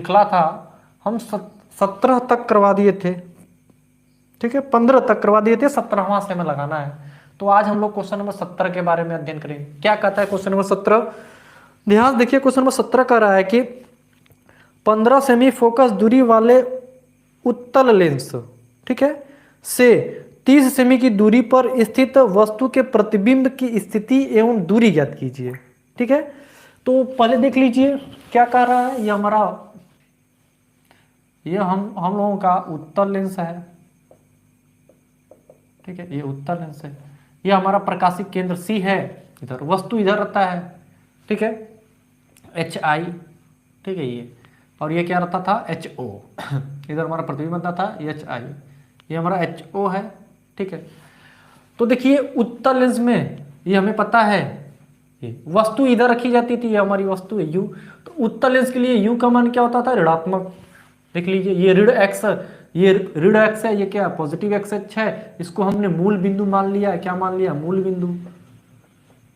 श्रृंखला था हम 17 तक करवा दिए थे, ठीक है, 15 तक करवा दिए थे, 17वां से हमें लगाना है। तो आज हम लोग क्वेश्चन नंबर 17 के बारे में अध्ययन करेंगे। क्या कहता है क्वेश्चन नंबर 17? ध्यान देखिए, क्वेश्चन नंबर 17 कह रहा है कि 15 सेमी फोकस दूरी वाले उत्तल लेंस, ठीक है, से 30 सेमी की दूरी पर स्थित वस्तु के प्रतिबिंब की स्थिति एवं दूरी ज्ञात कीजिए, ठीक है। तो पहले देख लीजिए क्या कह रहा है, ये हमारा ये हम लोगों का उत्तल लेंस है, ठीक है, ये उत्तल लेंस है, ये हमारा प्रकाशिक केंद्र सी है, इधर वस्तु इधर रहता है, ठीक है, HI, ठीक है, ये और ये क्या रहता था HO, इधर हमारा प्रतिबिंब बनता था HI, ये हमारा HO है, ठीक है। तो देखिए उत्तल लेंस में ये हमें पता है ये वस्तु इधर रखी जाती थी, ये हमारी वस्तु है U, तो उत्तल लेंस के लिए U का मान क्या होता था, ऋणात्मक। देख लीजिए ये ऋण x, ये ऋण x है, ये क्या पॉजिटिव x है, इसको हमने मूल बिंदु मान लिया है, क्या मान लिया, मूल बिंदु,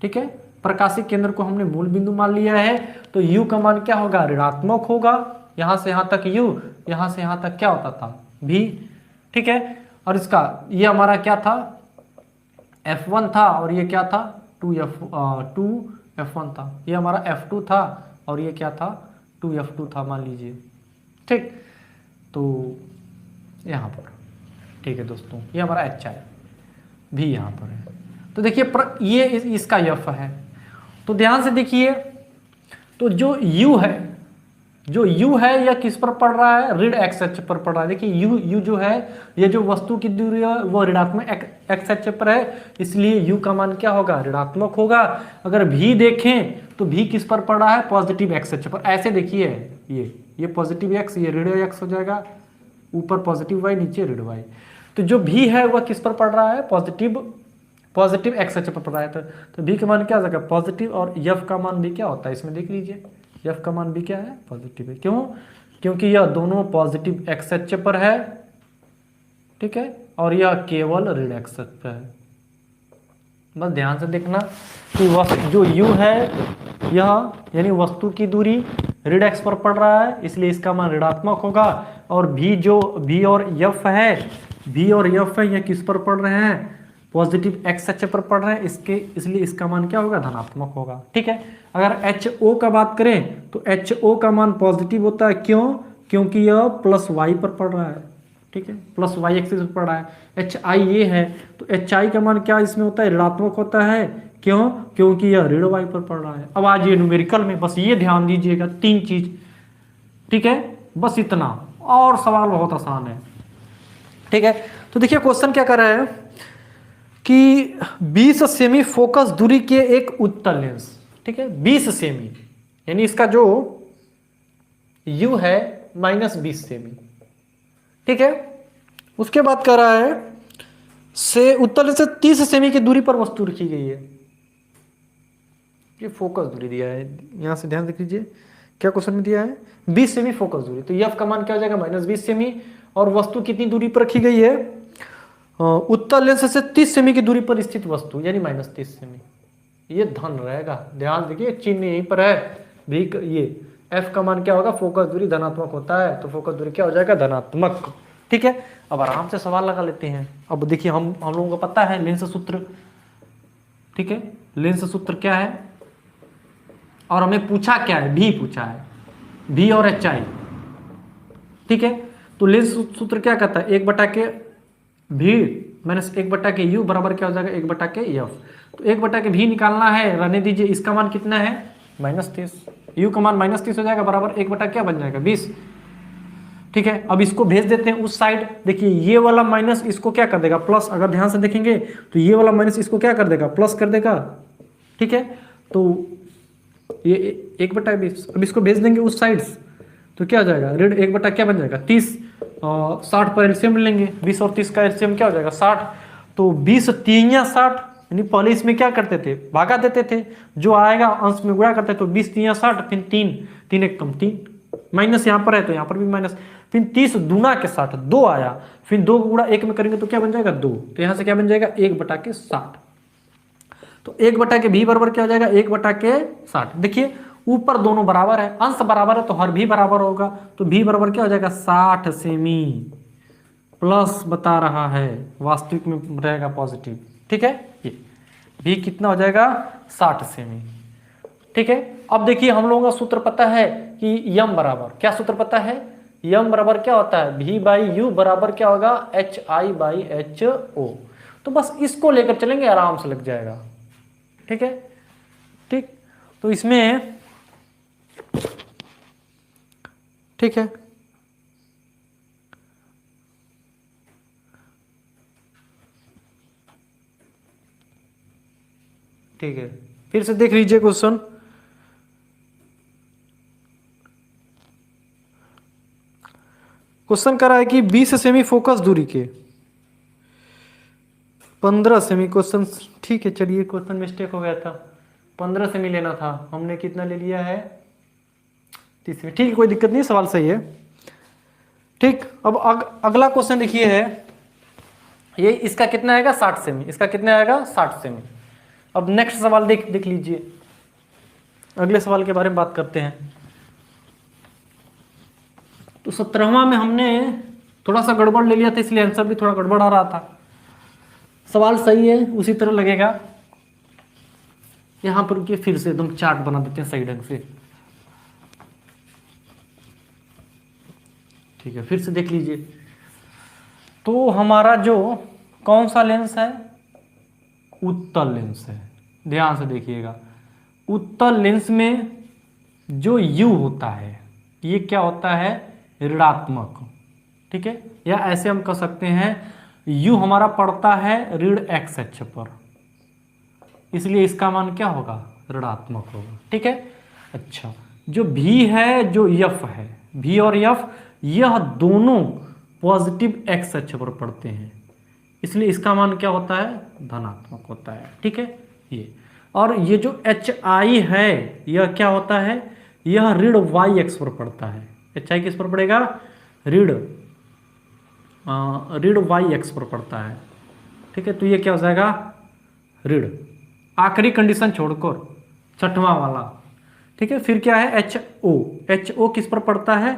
ठीक है, प्रकाशिक केंद्र को हमने मूल बिंदु मान लिया है। तो U का मान क्या होगा, ऋणात्मक होगा, यहां से यहां तक U, यहां से यहां तक क्या होता था V, ठीक है। और इसका ये हमारा क्या था, F1 था, और ये क्या था 2F1 था, ये हमारा F2 था, और ये क्या था 2F2 था, मान लीजिए, ठीक। तो यहाँ पर, ठीक है दोस्तों, ये हमारा HI भी यहाँ पर है। तो देखिए ये इसका F है, तो ध्यान से देखिए, तो जो U है, जो U है यह किस पर पड़ रहा है, ऋण x अक्ष पर पड़ रहा है। देखिए U जो है, ये जो वस्तु की दूरी है वो ऋणात्मक x अक्ष पर है, इसलिए U का मान क्या होगा, ऋणात्मक होगा। अगर V देखें तो V किस पर पड़ रहा है, पॉजिटिव x अक्ष पर। ऐसे देखिए ये पॉजिटिव x, ये ऋण x हो जाएगा, ऊपर पॉजिटिव y, नीचे ऋण y। तो जो V है वह किस पर पड़ रहा है, पॉजिटिव x अक्ष पर पड़ रहा है। तो V का मान क्या हो जाएगा, पॉजिटिव, और F का मान भी क्या होता है, इसमें देख लीजिए F का मान भी क्या है, पॉजिटिव है। क्यों, क्योंकि यह दोनों पॉजिटिव x अक्ष पर है, ठीक है, और यह केवल ऋण x अक्ष पर है। बस ध्यान से देखना कि जो U है यह यानी वस्तु की दूरी ऋण x पर पड़ रहा है, इसलिए इसका मान ऋणात्मक होगा। और V और F है, यह किस पर पड़ रहे हैं, पॉजिटिव x अक्ष पर पड़ रहे हैं, इसलिए इसका मान क्या होगा, धनात्मक होगा, ठीक है। अगर HO का बात करें तो HO का मान पॉजिटिव होता है, क्यों, क्योंकि यह प्लस y पर पड़ रहा है, ठीक है, प्लस y एक्सिस पर पड़ रहा है। HI ये है, तो HI का मान क्या इसमें होता है, ऋणात्मक होता है, क्यों, क्योंकि यह ऋण y पर पड़ रहा है। अब आज ये न्यूमेरिकल में बस ये ध्यान दीजिएगा 3 चीज, ठीक है, बस इतना, और सवाल बहुत आसान है, ठीक है। तो देखिए क्वेश्चन क्या कर रहा है कि 20 सेमी फोकस दूरी के एक उत्तल लेंस, ठीक है, 20 सेमी यानी इसका जो U है -20 सेमी, ठीक है। उसके बाद कह रहा है से उत्तल लेंस से 30 सेमी की दूरी पर वस्तु रखी गई है, ये फोकस दूरी दिया है, यहां से ध्यान देख लीजिए क्या क्वेश्चन में दिया है, 20 सेमी फोकस दूरी। तो F का मान क्या हो जाएगा, -20 सेमी, और वस्तु कितनी दूरी पर रखी गई है, उत्तल लेंस से 30 सेमी की दूरी पर स्थित वस्तु यानी -30 सेमी, ये धन रहेगा। ध्यान देखिए चिन्ह यहीं पर है, भी ये F का मान क्या होगा, फोकस दूरी धनात्मक होता है, तो फोकस दूरी क्या हो जाएगा, धनात्मक, ठीक है। अब आराम से सवाल लगा लेते हैं। अब देखिए हम लोगों को पता है लेंस सूत्र, ठीक है, लेंस सूत्र क्या है, और हमें पूछा क्या है, V पूछा है, V और HI, ठीक है। तो लेंस सूत्र क्या कहता है, 1/के V माइनस 1/के U बराबर क्या हो जाएगा, 1/के F। तो 1/के V निकालना है, रहने दीजिए, इसका मान कितना है, -30, U का मान -30 हो जाएगा, बराबर 1/, क्या बन जाएगा, 20, ठीक है। अब इसको भेज देते हैं उस साइड। देखिए ये वाला माइनस इसको क्या कर देगा, प्लस। अगर ध्यान से देखेंगे तो ये वाला माइनस इसको क्या कर देगा, प्लस कर देगा, ठीक है। तो ये 1/20, अब इसको भेज देंगे उस साइड, तो क्या हो जाएगा, ऋण 1/, क्या बन जाएगा, 30, 60 पर एलसीएम लेंगे, 20 और 30 का एलसीएम क्या हो जाएगा, 60। तो 20 3 या 60, यानी पहले इसमें क्या करते थे, भागा देते थे, जो आएगा अंश में गुणा करते, तो 20 3 या 60, फिर 3 1 कम 3, माइनस यहाँ पर है तो यहाँ पर भी माइनस, फिर 30 दूना के 60, 2 आया, फिर 2 को गुणा 1 में करेंगे तो क्या बन जाएगा, 2, तो यहाँ से क्या बन जाएगा, 1/60। तो 1/के भी बराबर क्या हो जाएगा, 1/60। देखिए ऊपर दोनों बराबर है, अंश बराबर है तो हर भी बराबर होगा, तो भी बराबर क्या हो जाएगा 60 सेमी प्लस बता रहा है, वास्तविक में रहेगा पॉजिटिव। ठीक है, ये भी कितना हो जाएगा 60 सेमी। ठीक है, अब देखिए हम लोगों का सूत्र पता है कि यम बराबर क्या, सूत्र पता है यम बराबर क्या होता है, भी बाई यू बराबर क्या होगा H I by H O. तो बस इसको लेकर चलेंगे, आराम से लग जाएगा। ठीक है, ठीक, तो इसमें ठीक है, ठीक है, फिर से देख लीजिए क्वेश्चन। क्वेश्चन कर रहा है कि 20 सेमी फोकस दूरी के 15 सेमी, क्वेश्चन ठीक है, चलिए क्वेश्चन मिस्टेक हो गया था, 15 सेमी लेना था, हमने कितना ले लिया है 30 सेमी। ठीक है, कोई दिक्कत नहीं, सवाल सही है। ठीक, अब अगला क्वेश्चन देखिए है ये, इसका कितना आएगा 60 सेमी, इसका कितना आएगा 60 सेमी। अब नेक्स्ट सवाल देख लीजिए, अगले सवाल के बारे में बात करते हैं। तो 17वां में हमने थोड़ा सा गड़बड़ ले लिया था, इसलिए आंसर भी थोड़ा गड़बड़ आ रहा था। सवाल सही है, उसी तरह लगेगा। यहां पर रुकिए, फिर से एकदम चार्ट बना देते हैं सही ढंग से। ठीक है, फिर से देख लीजिए। तो हमारा जो कौन सा लेंस है, उत्तल लेंस है, ध्यान से देखिएगा। उत्तल लेंस में जो यू होता है ये क्या होता है, ऋणात्मक। ठीक है, या ऐसे हम कह सकते हैं यू हमारा पड़ता है ऋण एक्स अक्ष पर, इसलिए इसका मान क्या होगा, ऋणात्मक होगा। ठीक है, अच्छा, जो भी है, जो यफ है, भी और यफ, यह दोनों पॉजिटिव एक्स अक्ष पर पड़ते हैं, इसलिए इसका मान क्या होता है, धनात्मक होता है। ठीक है, ये और ये जो एच आई है यह क्या होता है, यह ऋण वाई एक्स पर पड़ता है। एच आई किस पर पड़ेगा, ऋण वाई एक्स पर पड़ता है। ठीक है, तो ये क्या हो जाएगा, ऋण, आखिरी कंडीशन छोड़कर छठवां वाला। ठीक है, फिर क्या है एच ओ, एच ओ किस पर पड़ता है,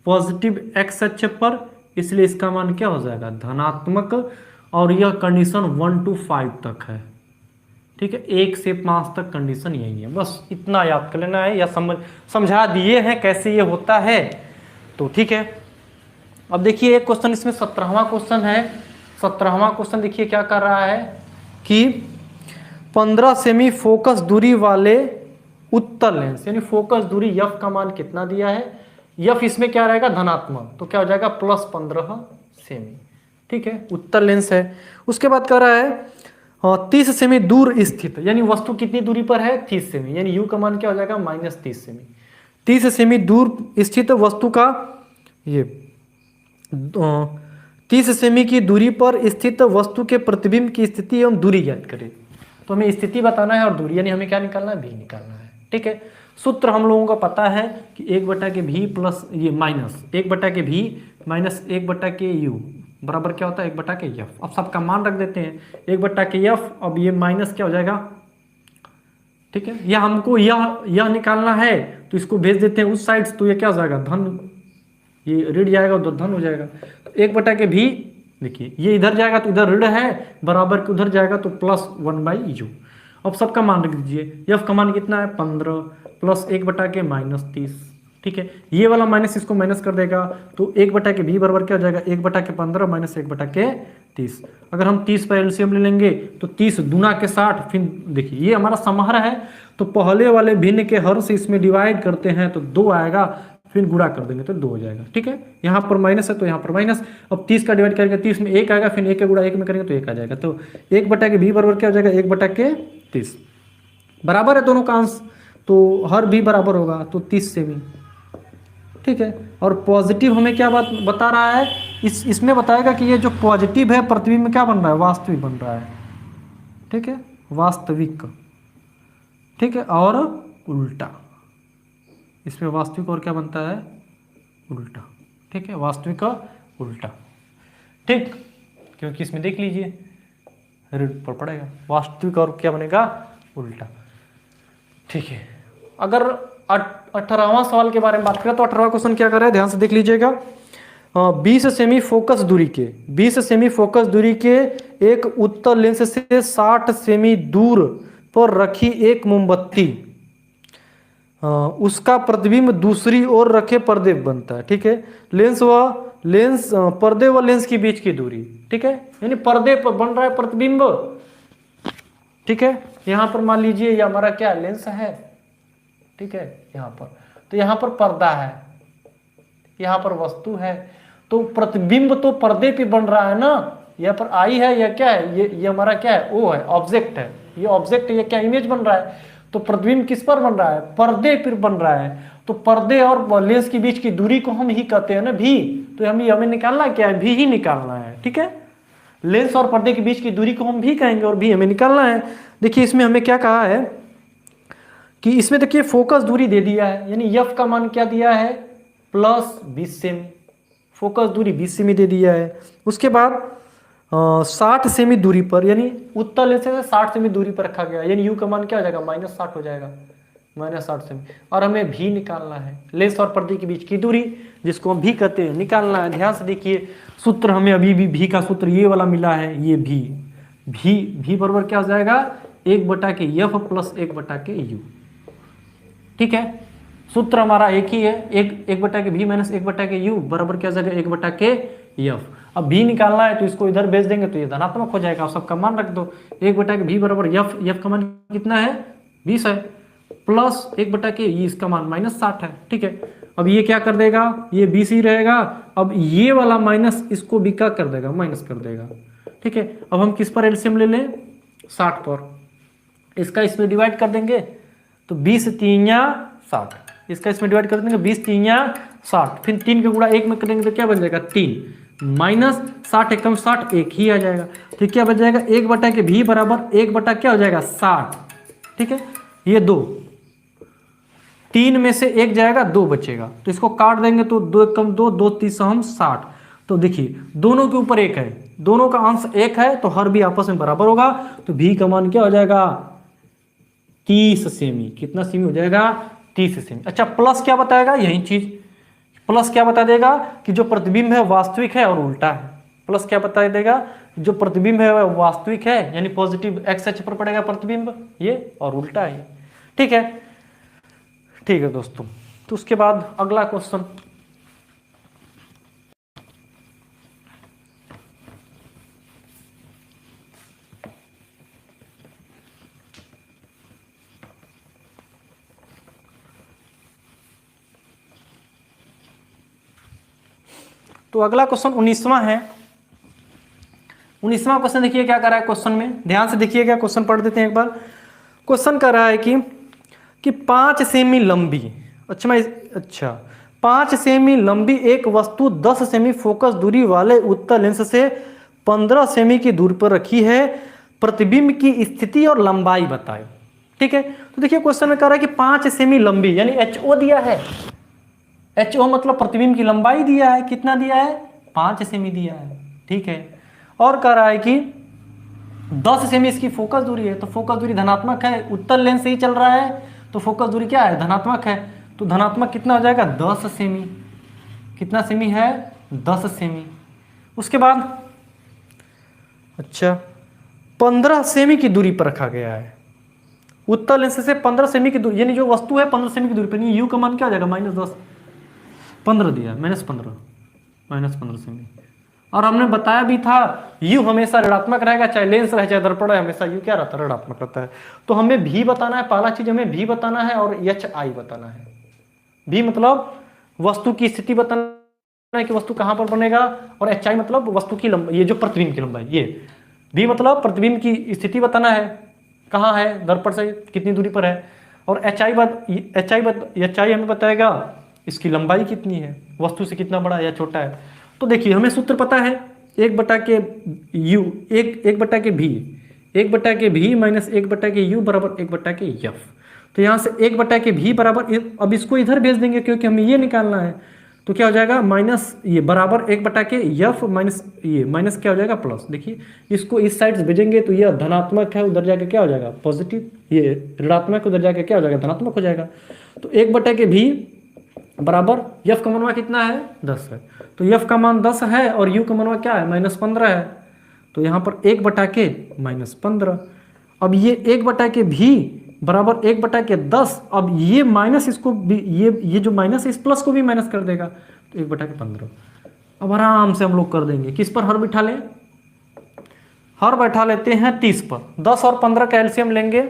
पॉजिटिव एक्स अक्ष पर, इसलिए इसका मान क्या हो जाएगा, धनात्मक। और यह कंडीशन 1 to 5 तक है। ठीक है, 1 से 5 तक कंडीशन यही है, बस इतना याद कर लेना है, या समझा दिए हैं कैसे ये होता है। तो ठीक है, अब देखिए एक क्वेश्चन इसमें 17वां क्वेश्चन है। 17वां क्वेश्चन देखिए क्या कर रहा है कि 15 सेमी फोकस दूरी वाले उत्तल लेंस, यानी फोकस दूरी यफ का मान कितना दिया है, यफ इसमें क्या रहेगा, धनात्मक, तो क्या हो जाएगा +15 सेमी। ठीक है, उत्तल लेंस है। उसके बाद कह रहा है 30 सेमी दूर स्थित, यानी वस्तु कितनी दूरी पर है, 30 सेमी, यानी यू का मान क्या हो जाएगा, -30 सेमी। 30 सेमी दूर स्थित वस्तु का, ये 30 सेमी की दूरी पर स्थित वस्तु के प्रतिबिंब की स्थिति एवं दूरी ज्ञात करें। तो हमें स्थिति बताना है और दूरी, यानी हमें क्या निकालना है, भी निकालना है। ठीक है, सूत्र हम लोगों को पता है कि 1/v प्लस ये माइनस 1/v माइनस 1/u बराबर क्या होता है, 1/f। अब सबका मान रख देते हैं 1/f, अब ये माइनस क्या हो जाएगा। ठीक है, या हमको यह निकालना है तो इसको भेज देते हैं उस साइड, तो ये क्या हो जाएगा, धन, ये ऋण जाएगा उधर धन हो जाएगा। 1/v देखिए, ये इधर जाएगा तो इधर ऋण है, बराबर के उधर जाएगा तो +1/u। अब सबका मान रख दीजिए, यफ का मान कितना है 15 प्लस 1/-30। ठीक है, ये वाला माइनस इसको माइनस कर देगा, तो 1/v बराबर क्या हो जाएगा, 1/15 माइनस 1/30। अगर हम 30 पर एलसीएम ले लेंगे तो 30 दूना के 60, फिर देखिए ये हमारा समहर है, तो पहले वाले भिन्न के हर से इसमें डिवाइड करते हैं तो 2 आएगा, फिर गुणा कर देंगे तो 2 हो जाएगा। ठीक है, यहाँ पर माइनस है तो यहाँ पर माइनस, अब 30 का डिवाइड करेंगे 30 में 1 आएगा, फिर 1 का गुणा 1 में करेंगे तो 1 आ जाएगा, तो 1/v बराबर क्या हो जाएगा, 1/30 बराबर है दोनों का अंश, तो हर भी बराबर होगा, तो 30 सेमी। ठीक है, और पॉजिटिव हमें क्या बात बता रहा है, इसमें बताएगा कि ये जो पॉजिटिव है प्रतिबिंब में क्या बन रहा है, वास्तविक बन रहा है। ठीक है, वास्तविक। ठीक है, और उल्टा, इसमें वास्तविक और क्या बनता है, उल्टा। ठीक है, वास्तविक का उल्टा। ठीक, क्योंकि इसमें देख लीजिए ऋण पर पड़ेगा, वास्तविक और क्या बनेगा, उल्टा। ठीक है, अगर 18वां सवाल के बारे में बात करें तो 18वां क्वेश्चन क्या कर रहा है, ध्यान से देख लीजिएगा। 20 सेमी फोकस दूरी के 20 सेमी फोकस दूरी के एक उत्तल लेंस से 60 सेमी दूर पर रखी एक मोमबत्ती, उसका प्रतिबिंब दूसरी ओर रखे पर्दे बनता है। ठीक है, लेंस पर्दे व लेंस के बीच की दूरी, ठीक है, यानी पर्दे पर बन रहा है प्रतिबिंब। ठीक है, यहां पर मान लीजिए ये हमारा क्या लेंस है, ठीक है, यहां पर तो यहां पर पर्दा है, यहां पर वस्तु है, तो प्रतिबिंब तो पर्दे पे बन रहा है ना। यहाँ पर आई है, या क्या है, ये हमारा क्या है, ओ है, ऑब्जेक्ट है, ये ऑब्जेक्ट है, ये क्या इमेज बन रहा है, तो प्रतिबिंब किस पर बन रहा है, पर्दे पर बन रहा है। तो पर्दे और लेंस के बीच की दूरी को हम ही कहते हैं ना भी, तो हमें निकालना क्या है, भी ही निकालना है। ठीक है, लेंस और पर्दे के बीच की दूरी को हम भी कहेंगे और भी हमें निकालना है। देखिए इसमें हमें क्या कहा है कि इसमें देखिए फोकस दूरी दे दिया है, यानी एफ का मान क्या दिया है, प्लस 20 सेमी, फोकस दूरी 20 सेमी दे दिया है। उसके बाद 60 सेमी दूरी पर, यानी उत्तल लेंस से 60 सेमी दूरी पर रखा गया, यानी यू का मान क्या हो जाएगा, -60 हो जाएगा, -60 सेमी। और हमें भी निकालना है, लेंस और पर्दे के बीच की दूरी, जिसको हम भी कहते हैं, निकालना है। ध्यान से देखिए सूत्र हमें अभी भी का सूत्र ये वाला मिला है, ये भी बराबर क्या हो जाएगा, 1/f प्लस 1/u। ठीक है, सूत्र हमारा एक ही है, 1/v माइनस 1/u बराबर क्या हो जाएगा, 1/f। अब भी निकालना है तो इसको इधर भेज देंगे तो ये धनात्मक हो जाएगा, सबका मान रख दो, 1/v बराबर f का मान कितना है, 20 है, प्लस 1/k, इसका मान -60 है। ठीक है, अब ये क्या कर देगा, ये 20 ही रहेगा, अब ये वाला माइनस इसको भी क्या कर देगा, माइनस कर देगा। ठीक है, अब हम किस पर एलसीएम ले लें, 60 पर, इसका इसमें डिवाइड कर देंगे तो 20 3 या 60, इसका इसमें डिवाइड कर देंगे 20 3 या 60, फिर 3 का गुणा 1 में करेंगे तो क्या बन जाएगा, 3 माइनस 60 एकम 60, 1 ही आ जाएगा। तो क्या बच जाएगा, 1/v बराबर 1 क्या हो जाएगा, 60। ठीक है, ये 2, 3 में से 1 जाएगा, 2 बचेगा, तो इसको काट देंगे तो 2 कम 2, 2 3 हम 60। तो देखिए दोनों के ऊपर 1 है, दोनों का अंश 1 है, तो हर भी आपस में बराबर होगा, तो भी का मान क्या हो जाएगा, 30 सेमी। कितना सेमी हो जाएगा, 30 सेमी। अच्छा, प्लस क्या बताएगा, यही चीज प्लस क्या बता देगा कि जो प्रतिबिंब है वास्तविक है और उल्टा है। प्लस क्या बता देगा, जो प्रतिबिंब है वह वास्तविक है, यानी पॉजिटिव एक्स अक्ष पर पड़ेगा प्रतिबिंब ये, और उल्टा है। ठीक है, ठीक है दोस्तों, तो उसके बाद अगला क्वेश्चन, तो अगला क्वेश्चन 19वां है। 19वां क्वेश्चन देखिए क्या कर रहा है क्वेश्चन में, ध्यान से देखिएगा, क्वेश्चन पढ़ देते हैं एक बार। क्वेश्चन कर रहा है कि 5 सेमी लंबी, अच्छा 5 सेमी लंबी एक वस्तु 10 सेमी फोकस दूरी वाले उत्तल लेंस से 15 सेमी की दूरी पर रखी है, प्रतिबिंब की स्थिति और लंबाई बताए। ठीक है, तो देखिए क्वेश्चन में कह रहा है कि 5 सेमी लंबी, यानी HO दिया है, HO मतलब प्रतिबिंब की लंबाई दिया है, कितना दिया है, 5 सेमी दिया है। ठीक है, और कह रहा है कि 10 सेमी इसकी फोकस दूरी है, तो फोकस दूरी धनात्मक है, उत्तल लेंस से ही चल रहा है, तो फोकस दूरी क्या है, धनात्मक है, तो धनात्मक कितना हो जाएगा, 10 सेमी। कितना सेमी है, 10 सेमी। उसके बाद अच्छा 15 सेमी की दूरी पर रखा गया है, उत्तल लेंस से 15 सेमी की दूरी, यानी जो वस्तु है 15 सेमी की दूरी पर, यू का मान क्या हो जाएगा, -10, 15 दिया, -15 सेमी। और हमने बताया भी था यू हमेशा ऋणात्मक रहेगा, चाहे लेंस रहे चाहे दर्पण है, हमेशा यू क्या रहता है, ऋणात्मक रहता है। तो हमें भी बताना है, पहला चीज हमें भी बताना है और HI बताना है। भी मतलब वस्तु की स्थिति बताना है कि वस्तु कहां पर बनेगा, और HI मतलब वस्तु की लंबाई, ये जो प्रतिबिंब की लंबाई, ये भी मतलब प्रतिबिंब की स्थिति बताना है, कहाँ है, दर्पण से कितनी दूरी पर है, और HI हमें बताएगा इसकी लंबाई कितनी है, वस्तु से कितना बड़ा है या छोटा है। तो देखिए हमें सूत्र पता है, 1/v माइनस 1/u बराबर 1/f। तो यहाँ से 1/v बराबर, अब इसको इधर भेज देंगे क्योंकि हमें ये निकालना है, तो क्या हो जाएगा माइनस ये बराबर 1/k एफ माइनस ये माइनस क्या हो जाएगा प्लस। देखिए इसको इस साइड से भेजेंगे तो यह धनात्मक है, उधर जाके क्या हो जाएगा पॉजिटिव, ये ऋणात्मक उधर जाके क्या हो जाएगा धनात्मक हो जाएगा। तो 1/k भी बराबर एफ का मान कितना है 10 है, तो एफ का मान 10 है और यू का मान क्या है -15 है, तो यहाँ पर 1/k -15। अब ये 1/k भी बराबर 1/10। अब ये माइनस इसको भी ये जो माइनस इस प्लस को भी माइनस कर देगा, तो 1/15। अब आराम से हम लोग कर देंगे, किस पर हर बिठा लें, हर बैठा लेते हैं 30 पर। 10 और 15 का एलसीएम लेंगे,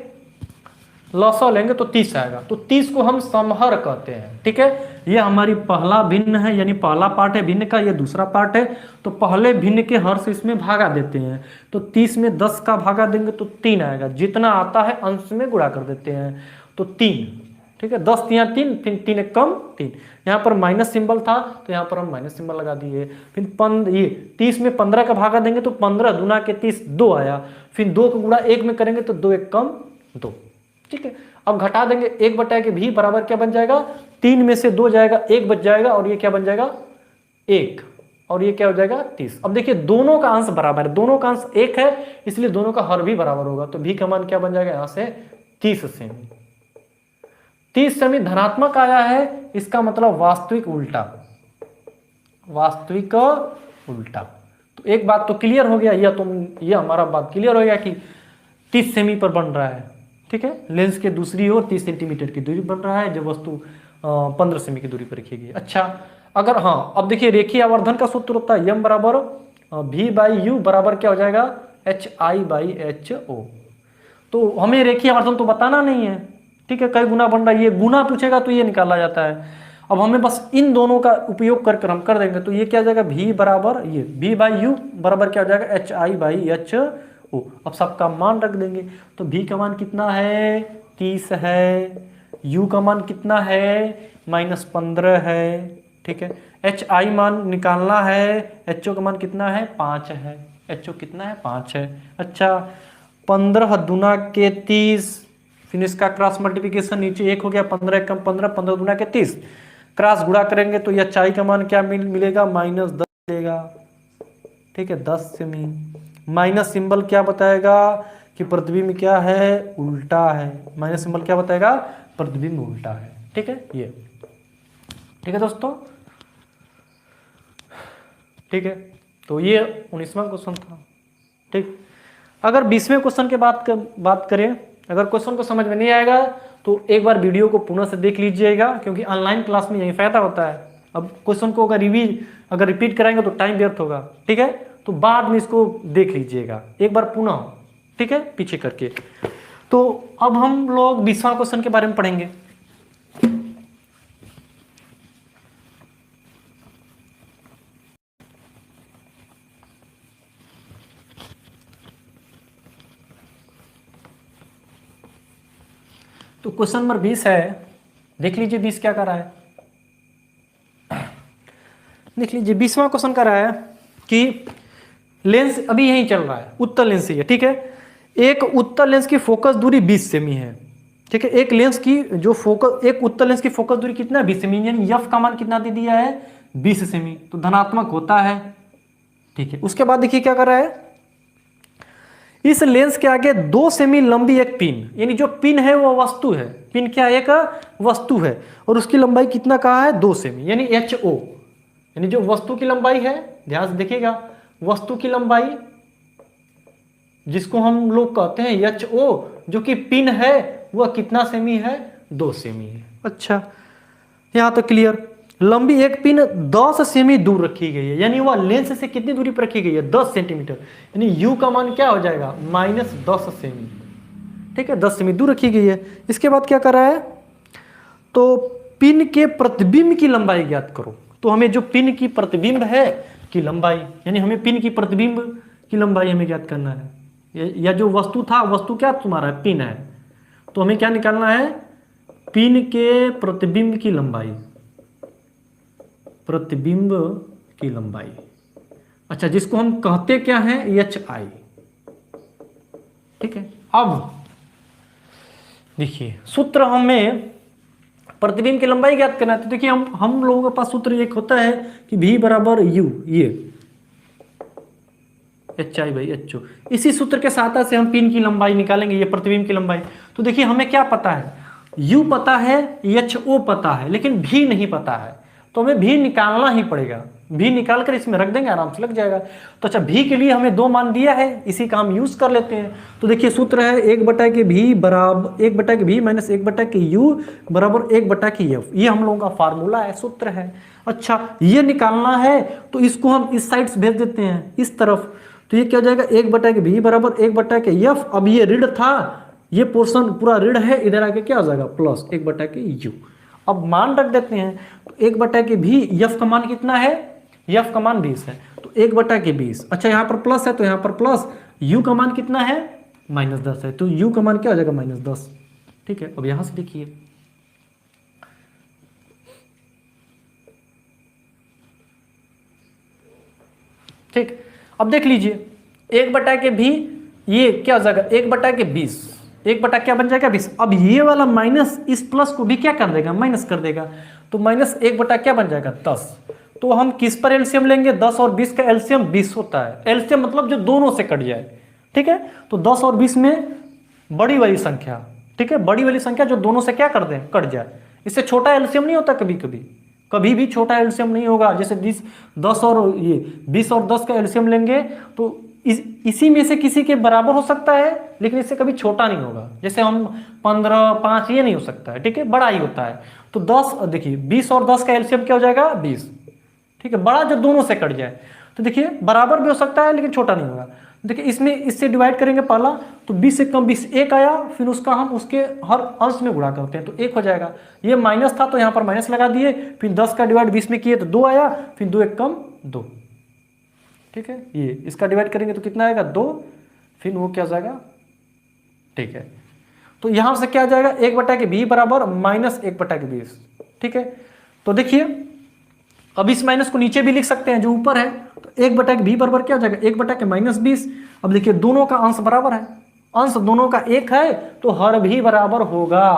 लॉसो लेंगे तो 30 आएगा, तो 30 को हम समहर कहते हैं। ठीक है, ये हमारी पहला भिन्न है, यानी पहला पार्ट है भिन्न का, ये दूसरा पार्ट है। तो पहले भिन्न के हर से इसमें भागा देते हैं, तो 30 में 10 का भागा देंगे तो 3 आएगा, जितना आता है अंश में गुणा कर देते हैं तो 3। ठीक है, 10 या 3, फिर 3 एक कम 3, यहाँ पर माइनस सिंबल था तो यहाँ पर हम माइनस सिंबल लगा दिए। फिर ये 30 में 15 का भागा देंगे तो 15 दूना के 30 2 आया, फिर 2 को गुणा 1 में करेंगे तो 2 एक कम 2। ठीक है, अब घटा देंगे 1/के भी बराबर क्या बन जाएगा 3 में से 2 जाएगा 1 बच जाएगा, और ये क्या बन जाएगा 1, और ये क्या हो जाएगा 30। अब देखिए दोनों का अंश बराबर है, दोनों का अंश 1 है, इसलिए दोनों का हर भी बराबर होगा, तो भी का मान क्या बन जाएगा यहां से 30 सेमी। 30 सेमी धनात्मक आया है, इसका मतलब वास्तविक उल्टा, वास्तविक उल्टा। तो एक बात तो क्लियर हो गया, ये हमारा बात क्लियर हो गया कि 30 सेमी पर बन रहा है। ठीक है, लेंस के दूसरी ओर 30 सेंटीमीटर की दूरी बन रहा है, जब वस्तु 15 सेमी की दूरी पर रखी गई। अच्छा, अगर हाँ, अब देखिए रेखीय आवर्धन का सूत्र होता है m बराबर v/u बराबर क्या हो जाएगा hi/ho। तो हमें रेखीय आवर्धन तो बताना नहीं है, ठीक है, कई गुना बन रहा है, ये गुना पूछेगा तो ये निकाला जाता है। अब हमें बस इन दोनों का उपयोग कर हम कर देंगे, तो ये क्या हो जाएगा v बराबर ये v/u बराबर क्या हो जाएगा hi/ho। अब सबका मान रख देंगे, तो v का मान कितना है 30 है, u का मान कितना है -15 है। ठीक है, hi मान निकालना है, ho का मान कितना है 5 है, ho कितना है 5 है। अच्छा, 15 दूना के 30, फिर इसका क्रॉस मल्टीप्लिकेशन नीचे 1 हो गया, 15 एक कम 15, 15 दूना के 30, क्रॉस गुणा करेंगे तो यह hi का मान क्या मिलेगा -10 मिलेगा। ठीक है, 10 सेमी। माइनस सिंबल क्या बताएगा कि प्रतिबिंब क्या है उल्टा है, माइनस सिंबल क्या बताएगा प्रतिबिंब उल्टा है। ठीक है, ये ठीक है दोस्तों। ठीक है, तो ये 19वां क्वेश्चन था। ठीक, अगर 20वें क्वेश्चन के बात करें, अगर क्वेश्चन को समझ में नहीं आएगा तो एक बार वीडियो को पुनः से देख लीजिएगा, क्योंकि ऑनलाइन क्लास में यही फायदा होता है। अब क्वेश्चन को अगर रिपीट कराएंगे तो टाइम व्यर्थ होगा। ठीक है, तो बाद में इसको देख लीजिएगा एक बार पुनः, ठीक है, पीछे करके। तो अब हम लोग 20वां क्वेश्चन के बारे में पढ़ेंगे। तो क्वेश्चन नंबर 20 है, देख लीजिए 20 क्या कर रहा है। देख लीजिए 20वां क्वेश्चन कर रहा है कि लेंस अभी यहीं चल रहा है, उत्तल लेंस ही है। ठीक है, एक उत्तल लेंस की फोकस दूरी 20 सेमी है। ठीक है, एक लेंस की जो फोकस, एक उत्तल लेंस की फोकस दूरी कितना है 20 सेमी, यानी एफ का मान कितना दे दिया है 20 सेमी, तो धनात्मक होता है। ठीक है, उसके बाद देखिए क्या कर रहा है, इस लेंस के आगे 2 सेमी लंबी एक पिन, यानी जो पिन है वो वस्तु है, पिन क्या एक वस्तु है, और उसकी लंबाई कितना कहा है 2 सेमी, यानी HO, यानी जो वस्तु की लंबाई है, ध्यान से देखिएगा, वस्तु की लंबाई जिसको हम लोग कहते हैं HO, जो कि पिन है वह कितना सेमी है 2 सेमी है। अच्छा, यहां तो क्लियर। लंबी एक पिन 10 सेमी दूर रखी गई है, यानी वह लेंस से कितनी दूरी पर रखी गई है 10 सेंटीमीटर, यानी U का मान क्या हो जाएगा -10 सेमी। ठीक है, 10 सेमी दूर रखी गई है। इसके बाद क्या कर रहा है, तो पिन के प्रतिबिंब की लंबाई ज्ञात करो। तो हमें जो पिन की प्रतिबिंब है की लंबाई, यानी हमें पिन की प्रतिबिंब की लंबाई हमें ज्ञात करना है, या जो वस्तु था, वस्तु क्या तुम्हारा है पिन है, तो हमें क्या निकालना है पिन के प्रतिबिंब की लंबाई, प्रतिबिंब की लंबाई। अच्छा, जिसको हम कहते क्या है HI। ठीक है, अब देखिए सूत्र हमें प्रतिबिंब की लंबाई ज्ञात करना है। तो देखिए हम लोगों के पास सूत्र एक होता है कि v बराबर u, ये HI/HO। इसी सूत्र के सहायता से हम पिन की लंबाई निकालेंगे, ये प्रतिबिंब की लंबाई। तो देखिए हमें क्या पता है, u पता है, HO पता है, लेकिन v नहीं पता है, तो हमें v निकालना ही पड़ेगा। v निकाल कर इसमें रख देंगे, आराम से लग जाएगा। तो अच्छा, v के लिए हमें 2 मान दिया है, इसी का हम यूज कर लेते हैं। तो देखिए सूत्र है 1/v बराबर 1/v माइनस 1/u बराबर 1/f। ये हम लोगों का फार्मूला है, सूत्र है। अच्छा, ये निकालना है तो इसको हम इस साइड से भेज देते हैं, इस तरफ। तो ये क्या हो जाएगा, 1/v बराबर 1/f। अब ये ऋण था, ये पोर्शन पूरा ऋण है, इधर आके क्या हो जाएगा प्लस 1/u। अब मान रख देते हैं, तो 1/v, f का मान कितना है, f का मान 20 है, तो 1/20। अच्छा, यहाँ पर प्लस है तो यहाँ पर प्लस, u का मान कितना है, -10 है, तो u का मान क्या हो जाएगा, -10। ठीक है, अब यहां से देखिए, ठीक, अब देख लीजिए 1/v, ये क्या हो जाएगा 1/20, 1 क्या बन जाएगा 20। अब ये वाला माइनस इस प्लस को भी क्या कर देगा, माइनस कर देगा, तो -1 क्या बन जाएगा 10। तो हम किस पर एलसीएम लेंगे, 10 और 20 का एलसीएम 20 होता है। एलसीएम मतलब जो दोनों से कट जाए, ठीक है। तो 10 और 20 में बड़ी वाली संख्या, ठीक है, बड़ी वाली संख्या जो दोनों से क्या कर दे, कट जाए। इससे छोटा एलसीएम नहीं होता, कभी भी छोटा एलसीएम नहीं होगा। जैसे 10 और ये 20 और 10 का एलसीएम लेंगे तो इसी में से किसी के बराबर हो सकता है, लेकिन इससे कभी छोटा नहीं होगा। जैसे हम 15, 5 ये नहीं हो सकता है, ठीक है, बड़ा ही होता है। तो 10, देखिए 20 और 10 का एलसीएम क्या हो जाएगा 20, ठीक है, बड़ा जो दोनों से कट जाए। तो देखिए बराबर भी हो सकता है लेकिन छोटा नहीं होगा। देखिए इसमें इससे डिवाइड करेंगे पहला, तो 20 से कम 20 1 आया, फिर उसका हम उसके हर अंश में गुणा करते हैं तो 1 हो जाएगा। ये माइनस था तो यहाँ पर माइनस लगा दिए, फिर 10 का डिवाइड 20 में किए तो 2 आया, फिर 2 1 कम 2, ठीक है। ये इसका डिवाइड करेंगे तो कितना आएगा 2, फिर वो क्या जाएगा, ठीक है। तो यहां से क्या आ जाएगा 1/v बराबर -1/20, ठीक है। तो देखिए अब इस माइनस को नीचे भी लिख सकते हैं जो ऊपर है, तो 1/v बराबर क्या हो जाएगा 1/-20। अब देखिए दोनों का अंश बराबर है, अंश दोनों का 1 है तो हर भी बराबर होगा।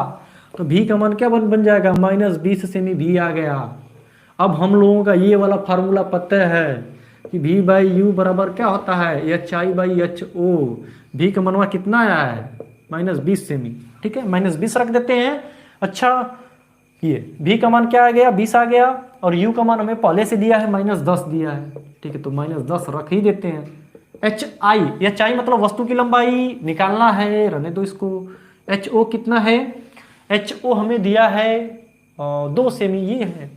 तो v का मान क्या बन जाएगा -20 से में v आ गया। अब हम लोगों का ये वाला फार्मूला पता है कि v/u बराबर क्या होता है HI/HO। v का मनवा कितना आया है -20 से में, ठीक है, -20 रख देते हैं। अच्छा, ये v का मान क्या आ गया 20 आ गया, और u का मान हमें पहले से दिया है -10 दिया है, ठीक है, तो -10 रख ही देते हैं। HI मतलब वस्तु की लंबाई निकालना है, रहने दो इसको। HO कितना है, HO हमें दिया है 2 सेमी, ये है।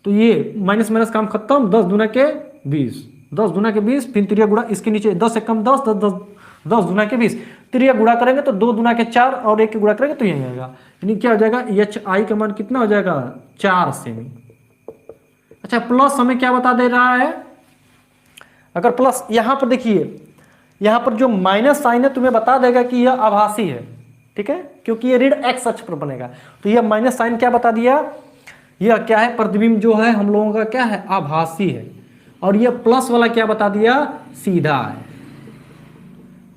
तो ये माइनस माइनस काम खत्म, 10 दूना के 20, 10 दूना के 20, फिर त्रिया गुणा इसके नीचे 10 से कम 10, 10 दूना के 20, त्रिया गुणा करेंगे तो 2 दूना के 4 और 1 के गुणा करेंगे तो यही आएगा। यानी क्या हो जाएगा HI का मान कितना हो जाएगा 4 सेमी। अच्छा, प्लस हमें क्या बता दे रहा है, अगर प्लस यहां पर देखिए, यहां पर जो माइनस साइन है तुम्हें बता देगा कि यह आभासी है, ठीक है, क्योंकि ये ऋण x अक्ष पर बनेगा। तो यह माइनस साइन क्या बता दिया, यह क्या है प्रतिबिंब जो है हम लोगों का क्या है आभासी है, और यह प्लस वाला क्या बता दिया सीधा है।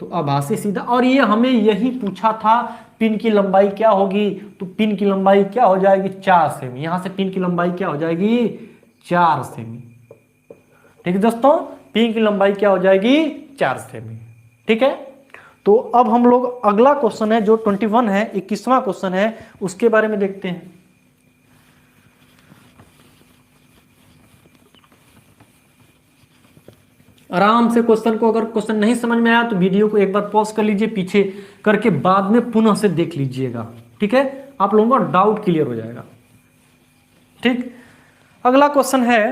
तो आभासी सीधा, और ये हमें यही पूछा था पिन की लंबाई क्या होगी, तो पिन की लंबाई क्या हो जाएगी 4 सेमी। यहां से पिन की लंबाई क्या हो जाएगी 4 सेमी, ठीक है दोस्तों, पिन की लंबाई क्या हो जाएगी 4 सेमी, ठीक है। तो अब हम लोग अगला क्वेश्चन है जो 21 है, 21वां क्वेश्चन है, उसके बारे में देखते हैं। आराम से क्वेश्चन को, अगर क्वेश्चन नहीं समझ में आया तो वीडियो को एक बार पॉज कर लीजिए, पीछे करके बाद में पुनः से देख लीजिएगा, ठीक है, आप लोगों का डाउट क्लियर हो जाएगा, ठीक। अगला क्वेश्चन है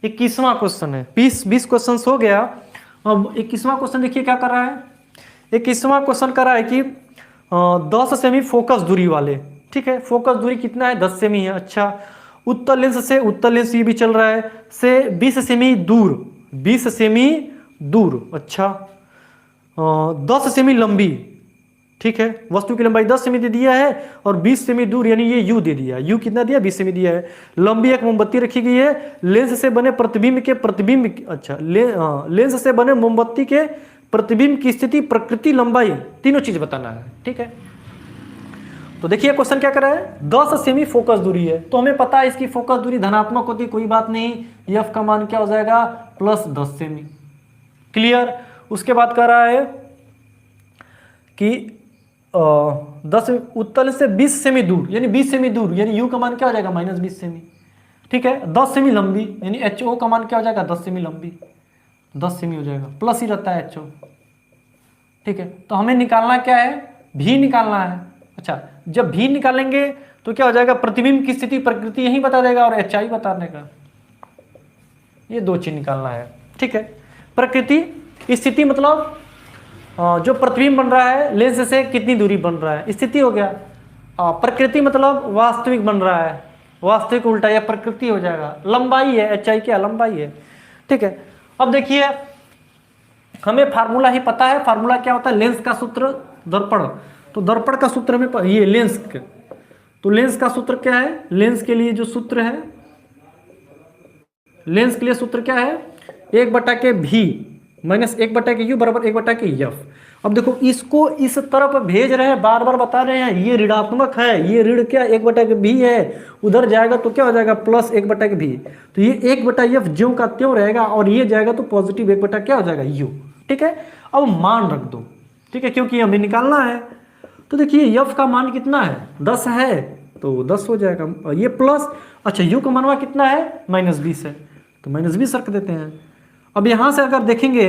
21वां क्वेश्चन है, 20 क्वेश्चन हो गया। अब 21वां क्वेश्चन देखिए क्या कर रहा है, 21वां क्वेश्चन कर रहा है कि 10 सेमी फोकस दूरी वाले, ठीक है, फोकस दूरी कितना है 10 सेमी है। अच्छा, उत्तर लेंस ये भी चल रहा है से 20 सेमी दूर, 20 सेमी दूर, अच्छा 10 सेमी लंबी, ठीक है, वस्तु की लंबाई 10 सेमी दे दिया है और 20 सेमी दूर, यानी ये u दे दिया, u कितना दिया 20 सेमी दिया है। लंबी एक मोमबत्ती रखी गई है, लेंस से बने प्रतिबिंब के अच्छा लेंस से बने मोमबत्ती के प्रतिबिंब की स्थिति, प्रकृति, लंबाई, तीनों चीज बताना है, ठीक है। तो देखिए क्वेश्चन क्या कर रहा है, 10 सेमी फोकस दूरी है, तो हमें पता है इसकी फोकस दूरी धनात्मक होती है, कोई बात नहीं, एफ का मान क्या हो जाएगा प्लस 10 सेमी। क्लियर। उसके बाद कह रहा है कि 10 उत्तल से 20 सेमी दूर, यानी 20 सेमी दूर, यानी यू का मान क्या हो जाएगा माइनस 20 सेमी। ठीक है, 10 सेमी लंबी, यानी एच ओ का मान क्या हो जाएगा 10 सेमी लंबी, 10 सेमी हो जाएगा, प्लस ही रहता है एच ओ। ठीक है, तो हमें निकालना क्या है, भी निकालना है। अच्छा, जब भी निकालेंगे तो क्या हो जाएगा, प्रतिबिंब की स्थिति प्रकृति यही बता देगा और एच आई बता देगा, ये दो चीज निकालना है। ठीक है, प्रकृति स्थिति मतलब जो प्रतिबिंब बन रहा है लेंस से कितनी दूरी बन रहा है, स्थिति हो गया। प्रकृति मतलब वास्तविक बन रहा है, वास्तविक उल्टा या प्रकृति हो जाएगा, लंबाई है, एच आई क्या लंबाई है। ठीक है, अब देखिए हमें फार्मूला ही पता है, फार्मूला क्या होता है, लेंस का सूत्र दर्पण, तो दर्पण का सूत्र हमें ये लेंस के, तो लेंस का सूत्र क्या है, लेंस के लिए जो सूत्र है, लेंस के लिए सूत्र क्या है, 1/के भी माइनस 1/के यू बराबर 1/के एफ। अब देखो इसको इस तरफ भेज रहे हैं, बार बार बता रहे हैं, ये ऋणात्मक है, ये ऋण क्या 1/के भी है, उधर जाएगा तो क्या हो जाएगा प्लस 1/के भी, तो ये 1/एफ ज्यों का त्यों रहेगा, और ये जाएगा तो पॉजिटिव 1/ क्या हो जाएगा यू। ठीक है, अब मान रख दो, ठीक है, क्योंकि हमें निकालना है। तो देखिए एफ का मान कितना है 10 है, तो 10 हो जाएगा, ये प्लस, अच्छा यू का मानवा कितना है -20 है, तो -20 रख देते हैं। अब यहां से अगर देखेंगे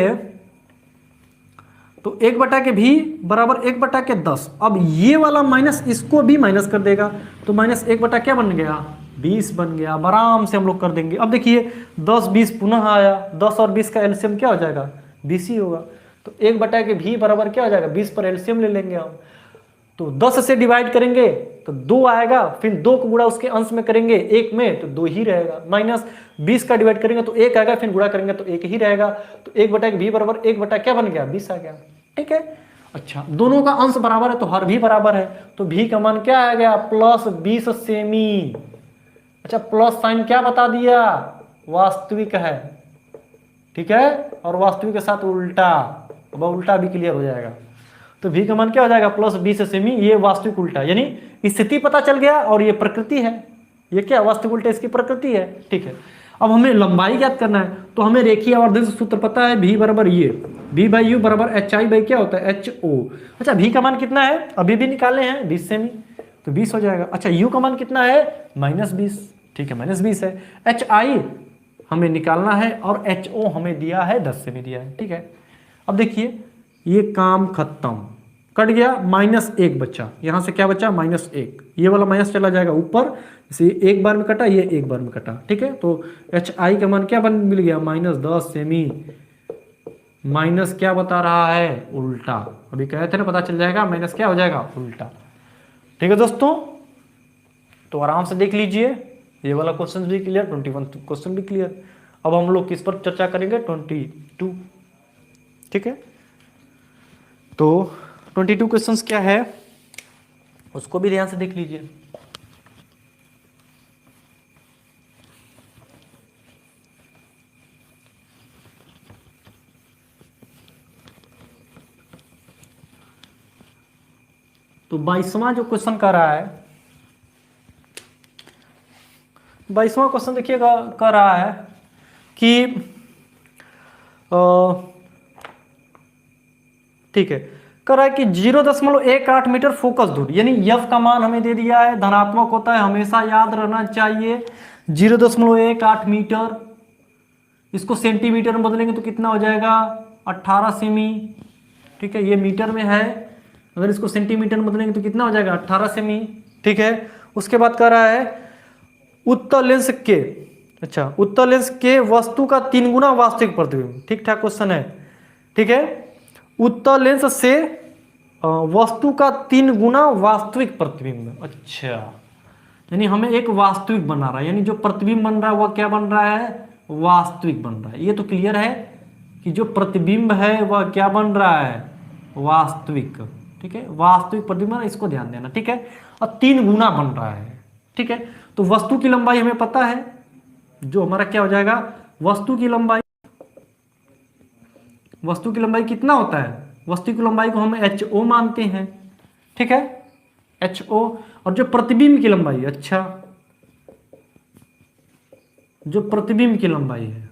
तो 1/के भी बराबर 1/के 10, अब ये वाला माइनस इसको भी माइनस कर देगा, तो -1/ क्या बन गया 20 बन गया, आराम से हम लोग कर देंगे। अब देखिए 10 20 पुनः आया, 10 और 20 का एलसीएम क्या हो जाएगा 20 ही होगा, तो 1/के भी बराबर क्या हो जाएगा 20 पर एलसीएम ले लेंगे हम, तो 10 से डिवाइड करेंगे तो 2 आएगा, फिर 2 को गुणा उसके अंश में करेंगे 1 में तो 2 ही रहेगा, -20 का डिवाइड करेंगे तो 1 आएगा, फिर गुणा करेंगे तो 1 ही रहेगा, तो 1/के भी बराबर 1/ क्या बन गया 20 आ गया। ठीक है, अच्छा दोनों का अंश बराबर है तो हर भी बराबर है, तो भी का मान क्या आ गया +20 सेमी। अच्छा प्लस साइन क्या बता दिया वास्तविक है, ठीक है, और वास्तविक के साथ उल्टा, अब उल्टा भी क्लियर हो जाएगा, तो भी का मान क्या हो जाएगा +20 सेमी, ये वास्तविक उल्टा, यानी स्थिति पता चल गया और ये प्रकृति है, ये क्या वास्तविक उल्टा इसकी प्रकृति है। ठीक है, अब हमें लंबाई ज्ञात करना है, तो हमें रेखीय आवर्धन से सूत्र पता है, भी बराबर ये V/U बराबर HI क्या होता है HO। अच्छा भी का मान कितना है अभी भी निकाले हैं 20 सेमी, तो 20 हो जाएगा। अच्छा U का मान कितना है -20, ठीक है -20 है, HI हमें निकालना है और HO हमें दिया है 10 सेमी दिया है। ठीक है, अब देखिए ये काम खत्म, कट गया, -1 बचा, यहां से क्या बचा -1, ये वाला माइनस चला जाएगा ऊपर, इसे एक बार में कटा, ये एक बार में कटा। ठीक है, तो HI का मान क्या बन मिल गया -10 सेमी, माइनस क्या बता रहा है उल्टा, अभी कहे थे ना पता चल जाएगा, माइनस क्या हो जाएगा उल्टा। ठीक है दोस्तों, तो आराम से देख लीजिए, ये वाला क्वेश्चन भी क्लियर, 21 क्वेश्चन भी क्लियर। अब हम लोग किस पर चर्चा करेंगे 22। ठीक है, तो 22 क्वेश्चंस क्या है उसको भी ध्यान से देख लीजिए। तो 22वां जो क्वेश्चन कर रहा है, 22वां क्वेश्चन देखिएगा कर रहा है कि ठीक है, कर रहा है कि 0.18 मीटर फोकस दूरी, यानी एफ का मान हमें दे दिया है, धनात्मक होता है, हमेशा याद रहना चाहिए 0.18 मीटर, इसको सेंटीमीटर में बदलेंगे तो कितना हो जाएगा 18 सेमी। ठीक है, ये मीटर में है, अगर इसको सेंटीमीटर में बदलेंगे तो कितना हो जाएगा 18 सेमी। ठीक है, उसके बाद कह रहा है उत्तल लेंस के, अच्छा उत्तल लेंस के वस्तु का 3 गुना वास्तविक प्रतिबिंब, ठीक ठाक क्वेश्चन है। ठीक है, उत्तल लेंस से वस्तु का 3 गुना वास्तविक प्रतिबिंब, अच्छा यानी हमें एक वास्तविक बना रहा है, यानी जो प्रतिबिंब बन रहा है वह क्या बन रहा है वास्तविक बन रहा है। ये तो क्लियर है कि जो प्रतिबिंब है वह क्या बन रहा है वास्तविक। ठीक है, वास्तविक प्रतिबिंब, इसको ध्यान देना। ठीक है, और 3 गुना बन रहा है। ठीक है, तो वस्तु की लंबाई हमें पता है, जो हमारा क्या हो जाएगा वस्तु की लंबाई, वस्तु की लंबाई कितना होता है, वस्तु की लंबाई को हम HO मानते हैं। ठीक है, HO, और जो प्रतिबिंब की लंबाई, अच्छा जो प्रतिबिंब की लंबाई है,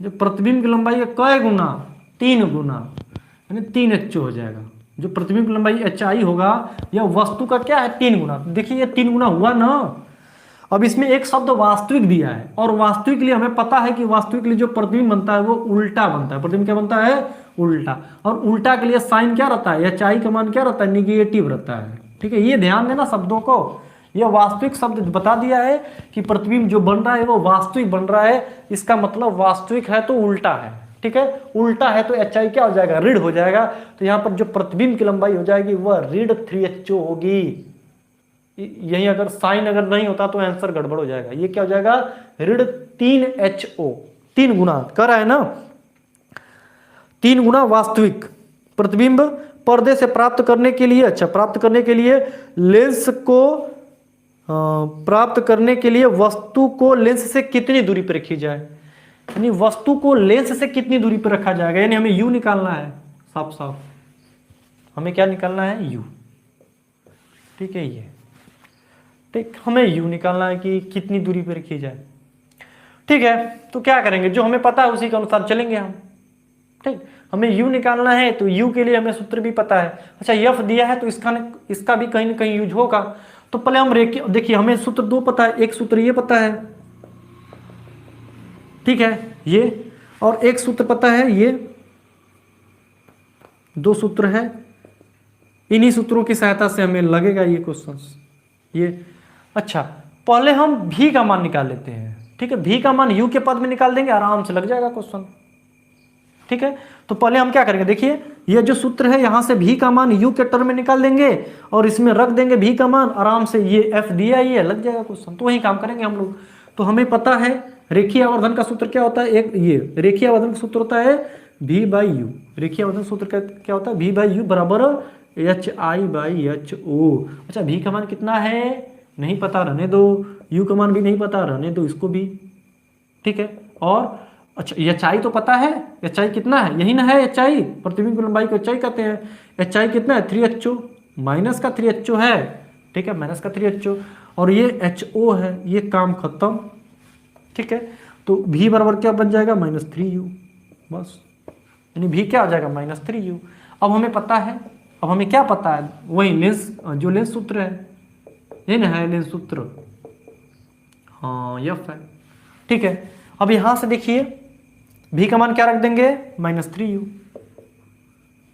जो प्रतिबिंब की लंबाई है कै गुना, 3 गुना, यानी 3 HO हो जाएगा। जो प्रतिबिंब की लंबाई HI होगा यह वस्तु का क्या है 3 गुना। देखिए ये 3 गुना हुआ ना। अब इसमें एक शब्द वास्तविक दिया है, और वास्तविक के लिए हमें पता है कि वास्तविक के लिए जो प्रतिबिंब बनता है वो उल्टा बनता है। प्रतिबिंब क्या बनता है, उल्टा, और उल्टा के लिए साइन क्या रहता है, HI का मान क्या रहता है, निगेटिव रहता है। ठीक है, ये ध्यान देना शब्दों को। यह वास्तविक शब्द बता दिया है कि प्रतिबिंब जो बन रहा है वो वास्तविक बन रहा है, इसका मतलब वास्तविक है तो उल्टा है। ठीक है, उल्टा है तो HI क्या हो जाएगा, ऋण हो जाएगा। तो यहाँ पर जो प्रतिबिंब की लंबाई हो जाएगी वह ऋण 3HO होगी। यही अगर साइन अगर नहीं होता तो आंसर गड़बड़ हो जाएगा। ये क्या हो जाएगा, ऋण 3HO, 3 गुना कर रहा है ना, 3 गुना वास्तविक। प्रतिबिंब पर्दे से प्राप्त करने के लिए, अच्छा प्राप्त करने के लिए लेंस को प्राप्त करने के लिए वस्तु को लेंस से कितनी दूरी पर रखी जाए, यानी वस्तु को लेंस से कितनी दूरी पर रखा जाएगा, यानी हमें U निकालना है। साफ साफ हमें क्या निकालना है, U। ठीक है, ये ठीक, हमें U निकालना है कि कितनी दूरी पर रखी जाए। ठीक है, तो क्या करेंगे, जो हमें पता है उसी के अनुसार चलेंगे हम। ठीक, हमें U निकालना है तो U के लिए हमें सूत्र भी पता है। अच्छा F दिया है तो इसका भी कहीं ना कहीं यूज होगा। तो पहले हम देखिए हमें सूत्र 2 पता है, एक सूत्र ये पता है, ठीक है ये, और एक सूत्र पता है ये, 2 सूत्र है। इन्हीं सूत्रों की सहायता से हमें लगेगा ये क्वेश्चन ये। अच्छा पहले हम V का मान निकाल लेते हैं। ठीक है, V का मान U के पद में निकाल देंगे, आराम से लग जाएगा क्वेश्चन। ठीक है, तो पहले हम क्या करेंगे, देखिए ये जो सूत्र है यहां से V का मान U के टर्म में निकाल देंगे और इसमें रख देंगे V का मान, आराम से ये F दिया ही है, लग जाएगा क्वेश्चन। तो वही काम करेंगे हम लोग। तो हमें पता है रेखीय आवर्धन का सूत्र क्या होता है, एक ये रेखीय आवर्धन का सूत्र होता है V/U। रेखीय आवर्धन सूत्र क्या होता है, V/U बराबर HI/HO। अच्छा V का मान कितना है नहीं पता, रहने दो। U का मान भी नहीं पता, रहने दो इसको भी। ठीक है, और अच्छा HI तो पता है, HI कितना है, यही ना है HI, प्रतिबिंब की लंबाई को HI कहते हैं। HI कितना है 3HO, माइनस का 3HO है। ठीक है, माइनस का 3HO, और ये HO है, ये काम खत्म। ठीक है, तो V बराबर क्या बन जाएगा, -3U, बस, यानी V क्या हो जाएगा, -3U। अब हमें पता है, अब हमें क्या पता है, वही लेंस, जो लेंस सूत्र है, ये ना है लेंस सूत्र, हाँ F है। ठीक है, अब यहां से देखिए V का मान क्या रख देंगे, -3U।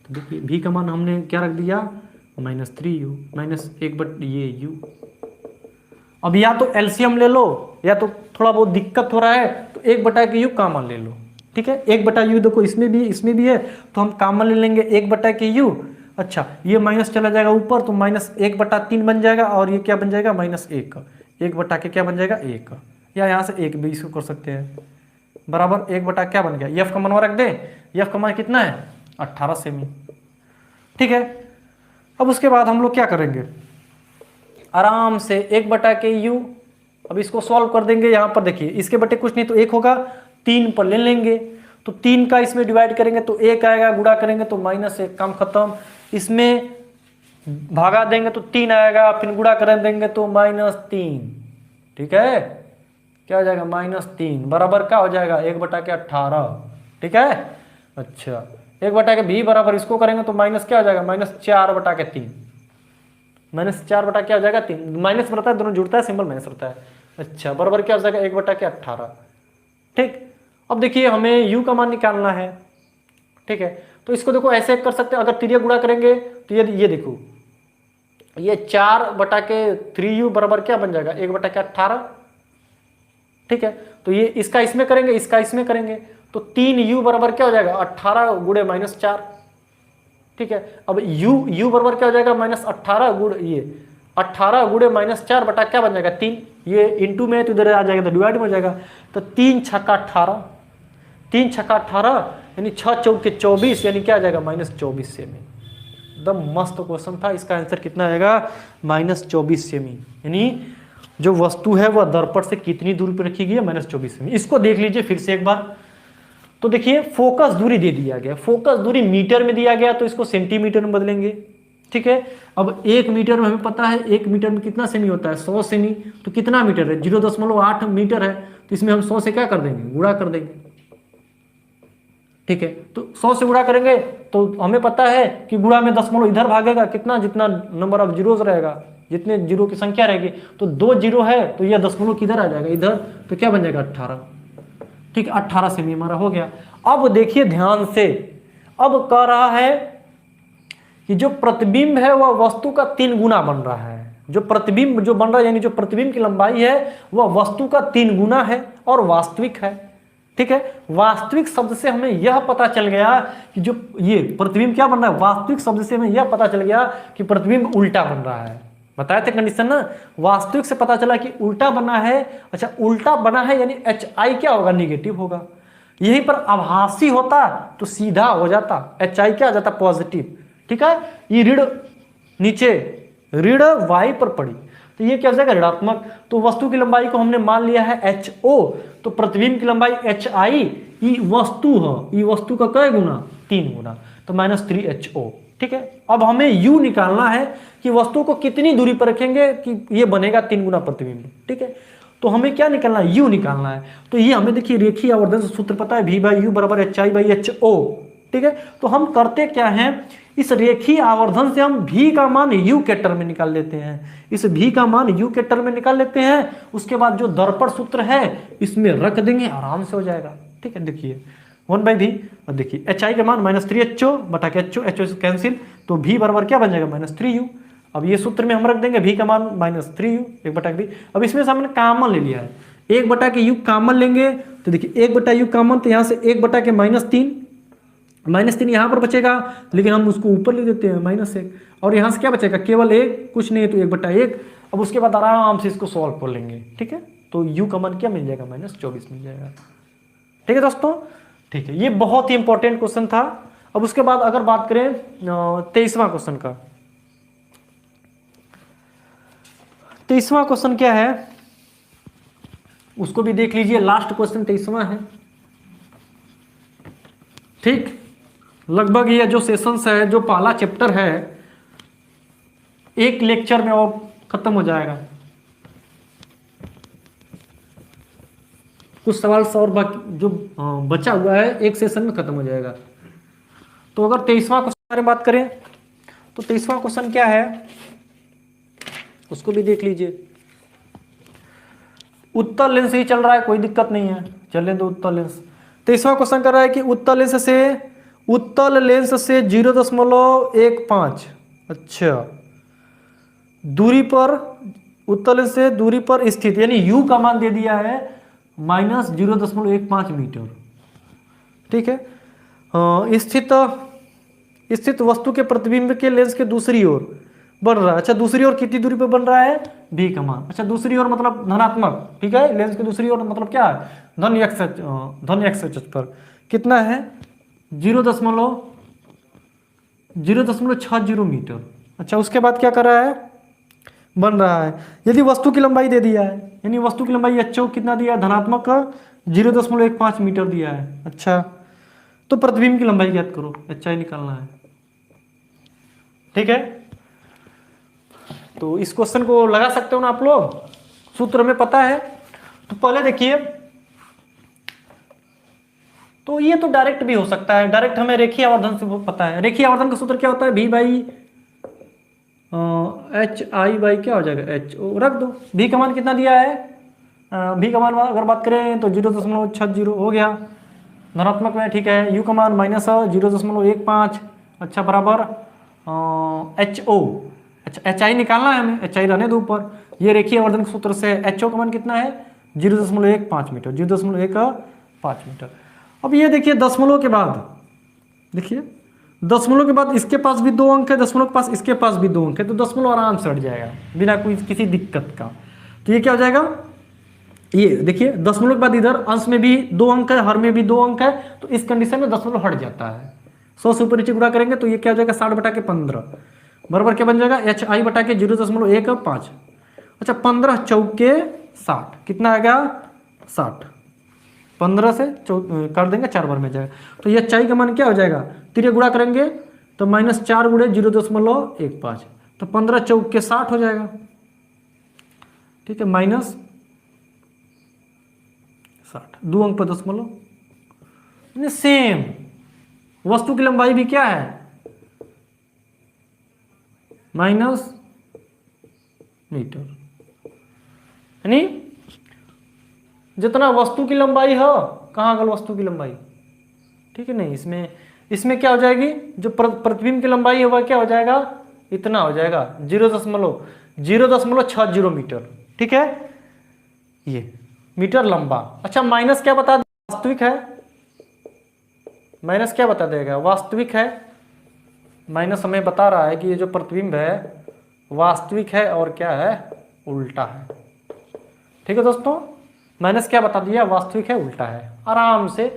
तो देखिए V का मान हमने क्या रख दिया, -3U, -1/U। अब या तो एलसीएम ले लो, या तो थोड़ा बहुत दिक्कत हो रहा है तो 1/U कॉमन ले लो। ठीक है, 1/U देखो इसमें भी है, तो हम कॉमन ले लेंगे 1/U। अच्छा ये माइनस चला जाएगा ऊपर, तो -1/3 बन जाएगा, और ये क्या बन जाएगा, -1, 1 के क्या बन जाएगा 1, या यहाँ से 1 भी इसको कर सकते हैं, बराबर 1 क्या बन गया, F का मान रख दे। F का मान कितना है, 18 सेमी। ठीक है, अब उसके बाद हम लोग क्या करेंगे, आराम से 1/U, अब इसको सॉल्व कर देंगे। यहाँ पर देखिए इसके बटे कुछ नहीं तो 1 होगा, 3 पर ले लेंगे, तो 3 का इसमें डिवाइड करेंगे तो 1 आएगा, गुणा करेंगे तो -1, काम खत्म। इसमें भागा देंगे तो 3 आएगा, फिर गुणा कर देंगे तो -3। ठीक है, क्या हो जाएगा, -3 बराबर क्या हो जाएगा, 1/18। ठीक है, अच्छा 1/V बराबर इसको करेंगे तो माइनस क्या हो जाएगा, -4/3, -4 क्या हो जाएगा 3, माइनस रहता है, दोनों जुड़ता है, सिंबल माइनस रहता है। अच्छा बराबर क्या हो जाएगा, 1/18। ठीक, अब देखिए हमें U का मान निकालना है। ठीक है, तो इसको देखो ऐसे कर सकते हैं, अगर तिर्यक गुणा करेंगे तो ये देखो, ये 4/3U बराबर क्या बन जाएगा, 1/18। ठीक है, तो ये इसका इसमें करेंगे, इसका इसमें करेंगे, तो 3U बराबर क्या हो जाएगा, 18 गुणे -4। ठीक है, अब U बराबर क्या हो जाएगा, -18 गुण ये 18 गुणे -4 बटा क्या बन जाएगा 3, ये इंटू में तो इधर आ जाएगा तो डिवाइड में हो जाएगा, तो 3 छक्का 18, 3 छक्का 18 यानी 6 चौके 24, यानी क्या आ जाएगा -24 सेमी। एकदम मस्त क्वेश्चन था, इसका आंसर कितना आएगा, -24 सेमी। यानी जो वस्तु है वह दर्पण से कितनी दूरी पर रखी गई है, -24 सेमी। इसको देख लीजिए फिर से एक बार। तो देखिए फोकस दूरी दे दिया गया, फोकस दूरी मीटर में दिया गया तो इसको सेंटीमीटर में बदलेंगे। ठीक है। अब 1 मीटर में हमें पता है 1 मीटर में कितना सेमी होता है, 100 सेमी। तो कितना मीटर है, 0.8 मीटर है। तो इसमें हम 100 से क्या कर देंगे, गुणा कर देंगे। ठीक है, तो 100 से गुणा करेंगे तो हमें पता है कि गुणा में दशमलव इधर भागेगा, कितना, जितना नंबर ऑफ जीरोज रहेगा, जितने जीरो की संख्या रहेगी। तो 2 जीरो है तो यह दशमलव किधर आ जाएगा, इधर। तो क्या बन जाएगा, 18। ठीक है, 18 सेमी हमारा हो गया। अब देखिए ध्यान से, अब कह रहा है कि जो प्रतिबिंब है वह वस्तु का 3 गुना बन रहा है। जो प्रतिबिंब जो बन रहा है, यानी जो प्रतिबिंब की लंबाई है वह वस्तु का 3 गुना है और वास्तविक है। ठीक है, वास्तविक शब्द से हमें यह पता चल गया कि जो ये प्रतिबिंब क्या बन रहा है, वास्तविक शब्द से हमें यह पता चल गया कि प्रतिबिंब उल्टा बन रहा है। बताए थे कंडीशन ना, वास्तविक से पता चला कि उल्टा बना है। अच्छा, उल्टा बना है यानी HI क्या होगा, निगेटिव होगा। यहीं पर आभासी होता तो सीधा हो जाता, HI क्या आ जाता, पॉजिटिव। ठीक है, ये ऋण नीचे ऋण Y पर पड़ी तो ये क्या हो जाएगा, ऋणात्मक। तो वस्तु की लंबाई को हमने मान लिया है HO, तो प्रतिबिंब की लंबाई HI, ये वस्तु है, ये वस्तु का कै गुना, 3 गुना, तो -3HO। ठीक है, अब हमें U निकालना है कि वस्तु को कितनी दूरी पर रखेंगे कि ये बनेगा 3 गुना प्रतिबिंब। ठीक है, तो हमें क्या निकालना है, U निकालना है। तो ये हमें देखिए रेखीय आवर्धन से सूत्र पता है, V/U बराबर HI/HO। ठीक है, तो हम करते क्या हैं, इस रेखीय आवर्धन से हम V का मान U के टर्म में निकाल लेते हैं। इस V का मान U के टर्म में निकाल लेते हैं, उसके बाद जो दर्पण सूत्र है इसमें रख देंगे, आराम से हो जाएगा। ठीक है, देखिए 1/V, और देखिए HI का मान -3HO बटा के HO से कैंसिल, तो V बराबर क्या बन जाएगा, -3U। अब ये सूत्र में हम रख देंगे V का मान -3U 1/V। अब इसमें से हमने कॉमन ले लिया है, 1/U कॉमन लेंगे तो देखिए 1/U कॉमन, तो यहाँ से 1/3 -3 यहाँ पर बचेगा, लेकिन हम उसको ऊपर ले देते हैं -1, और यहाँ से क्या बचेगा, केवल 1, कुछ नहीं है तो 1/1। अब उसके बाद आराम से इसको सॉल्व कर लेंगे। ठीक है, तो U का मान क्या मिल जाएगा, -24 मिल जाएगा। ठीक है दोस्तों, ठीक है, ये बहुत ही इंपॉर्टेंट क्वेश्चन था। अब उसके बाद अगर बात करें 23वां क्वेश्चन का, 23वां क्वेश्चन क्या है उसको भी देख लीजिए। लास्ट क्वेश्चन 23वां है। ठीक, लगभग ये जो सेशंस है, जो पहला चैप्टर है, एक लेक्चर में और खत्म हो जाएगा। कुछ सवाल और बाकी जो बचा हुआ है एक सेशन में खत्म हो जाएगा। तो अगर 23वां क्वेश्चन के बारे में बात करें तो 23वां क्वेश्चन क्या है उसको भी देख लीजिए। उत्तल लेंस ही चल रहा है, कोई दिक्कत नहीं है, चलने दो उत्तल लेंस। 23वां क्वेश्चन कर रहा है कि उत्तल लेंस से 0.15, अच्छा, दूरी पर, उत्तल लेंस से दूरी पर स्थित, यानी U का मान दे दिया है -0.15 मीटर। ठीक है, स्थित वस्तु के प्रतिबिंब के लेंस के दूसरी ओर बन रहा है। अच्छा, दूसरी ओर कितनी दूरी पर बन रहा है, V का मान। अच्छा, दूसरी ओर मतलब धनात्मक। ठीक है, लेंस की दूसरी ओर मतलब क्या है, धन x अक्ष पर कितना है, 0.60 मीटर। अच्छा, उसके बाद क्या कर रहा है, बन रहा है, यदि वस्तु की लंबाई दे दिया है, यानी वस्तु की लंबाई HO कितना दिया है, धनात्मक 0.15 मीटर दिया है। अच्छा, तो प्रतिबिंब की लंबाई ज्ञात करो, HI निकालना है। ठीक है, तो इस क्वेश्चन को लगा सकते हो ना आप लोग, सूत्र में पता है। तो पहले देखिए, तो ये तो डायरेक्ट भी हो सकता है, डायरेक्ट हमें रेखीय आवर्धन से पता है। रेखीय आवर्धन का सूत्र क्या होता है, V/HI क्या हो जाएगा, HO रख दो। V का मान कितना दिया है, V का मान अगर बात करें तो 0.60 हो गया धनात्मक में। ठीक है, U का मान -0.15, अच्छा, बराबर HO। अच्छा, HI निकालना है हमें, HI रहने दो ऊपर। ये रेखीय आवर्धन के सूत्र से HO का मान कितना है, 0.15 मीटर, 0.15 मीटर। अब ये देखिए दशमलव के बाद, देखिए दशमलव के बाद इसके पास भी 2 अंक है, दशमलव के पास इसके पास भी 2 अंक है, तो दशमलव आराम से हट जाएगा बिना कोई किसी दिक्कत का। तो ये क्या हो जाएगा, ये देखिए दशमलव के बाद इधर अंश में भी 2 अंक है, हर में भी 2 अंक है, तो इस कंडीशन में दशमलव हट जाता है। 100 से ऊपर नीचे गुणा करेंगे तो ये क्या हो जाएगा, 60/15 बराबर क्या बन जाएगा, HI बटा के 0.15। अच्छा, 15 चौके 60, कितना आ गया, 60। 15 से कर देंगे 4 बार में जाएगा, तो ये HI का मान क्या हो जाएगा, 3 गुणा करेंगे तो -4 गुणे 0.15, तो 15 चौक के 60 हो जाएगा। ठीक है, -60, 2 अंक पर दशमलव। सेम वस्तु की लंबाई भी क्या है, -मीटर, यानी जितना वस्तु की लंबाई हो, कहाँ गल वस्तु की लंबाई, ठीक है। नहीं, इसमें क्या हो जाएगी, जो प्रतिबिंब की लंबाई है वह क्या हो जाएगा, इतना हो जाएगा, 0.60 मीटर। ठीक है, ये मीटर लंबा। अच्छा, माइनस क्या बता, वास्तविक है, माइनस क्या बता देगा, वास्तविक है। माइनस हमें बता रहा है कि ये जो प्रतिबिंब है वास्तविक है और क्या है, उल्टा है। ठीक है दोस्तों, माइनस क्या बता दिया, वास्तविक है, उल्टा है। आराम से